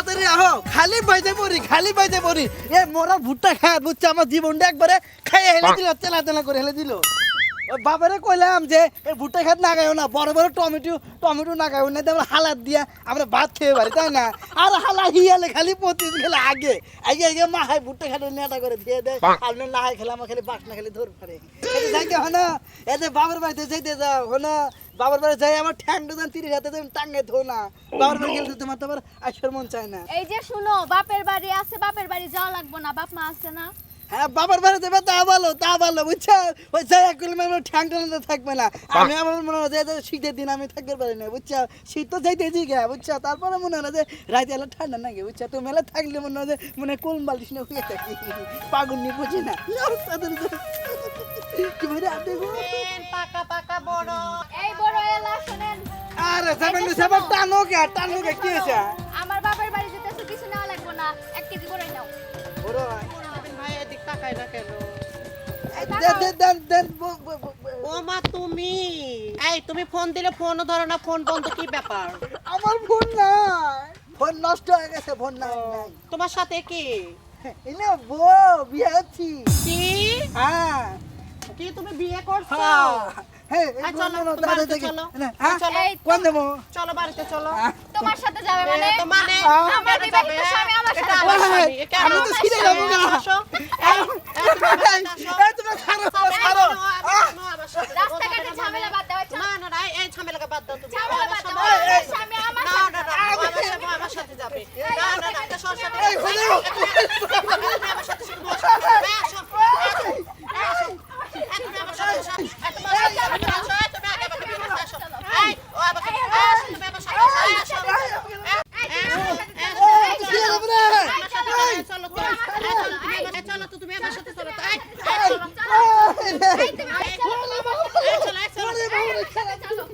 তাড়াতাড়ি আহো, খালি বাইতে পড়ি এ মোরা ভুট্টা খায় বুঝছে আমার জীবনটা একবারে খাইয়ে হেলে দিল, তেলা করে হেলে দিল। ওই বাবারে কইলাম যে এই ভুট্টা খাত না গাইও না, বড় বড় টমেটো না গাইও না, আমরা হালাত দিয়া আমরা ভাত খেয়ে পারি, তাই না? আর হালা হিয়ালে খালি প্রতিদিন খেলে আগে মা হয় ভুট্টা খাটে নেটা করে দিয়ে দেয়, আর না হয় খেলে আমার খালি বাস না খেলে ধর পারে। যাইতে হন এই যে বাবার বাড়িতে যাইতে যাও হন, বাবার বাড়ি যাই আমার ঠ্যাংটা দেন 30 হাতে দেন টাঙ্গে ধো না, বাবার বাড়ি গেলে তোমার তো আবার আসার মন চায় না। এই যে শুনো, বাপের বাড়ি আছে, বাপের বাড়ি যাওয়া লাগবো না, বাপ মা আছে না? হ্যাঁ বাবার বাড়ি দেবে, তা ভালো বুঝছো, ওই যাই এক কিলোমিটার ঠ্যাং টানাতে থাকবে না। আমি আমার মনে হয় যে শীতের দিন আমি থাকতে পারি না, বুঝছো, শীত তো যাইতেছি গে, বুঝছো, তারপরে মনে হয় যে রাতে এলে ঠান্ডা নাকি, বুঝছো, তো মেলা থাকলে মনে হয় যে মনে হয় কোন বালিশ না হয়ে থাকি, পাগুন নিয়ে বুঝি না কি বলে আপনি পাকা বড় এই বড় এলা শুনেন, আরে যাবেন টানো কে কি হয়েছে? আমার বাপের বাড়ি যেতেছে, কিছু নেওয়া লাগবো না, 1 কেজি করে নাও। বড় ভাই এদিক তাকাই না কেন? দেন ও মা তুমি, এই তুমি ফোন দিলে ফোনও ধরো না, ফোন বন্ধ, কি ব্যাপার? আমার ফোন নাই, ফোন নষ্ট হয়ে গেছে, ফোন নাই। তোমার সাথে কি এনে বউ বিয়ে হচ্ছি। কি হ্যাঁ কি তুমি বিয়ে করছো? হ্যাঁ চলো, চলো বাড়িতে চলো। চলো। কোন দেবো? চলো বাড়িতে চলো। তোমার সাথে যাবে মানে? তো মানে আমার বিবাহিত স্বামী আমার সাথে এটা যাবে। আমার স্বামী, এ কেন? আমি তো ছিঁড়ে যাবো না। আসো। এই, তোমরা ছাড়ো। রাস্তাঘাটে ঝামেলা বাদ দাও, না না না, এই ঝামেলাকে বাদ দাও তুমি। ঝামেলা বাদ দাও, এই, আমার স্বামী আমার না সাথে না না, আমার সাথে যাবে। না না না, এটা সর সাথে। এই, হলো। আমার সাথে শুধু বসো। এই, আসো। আসো। এই, তুমি আমার সাথে আসো। এই, তোমার সাথে যাবে না, আসো। এই, তুমি আগে আমাকে বিয়ে করতে আসো। এই, ও আমাকে আসো, তুমি আমার সাথে আসো। এই, আসো। চলো তো তুমি আমার সাথে চলো তো।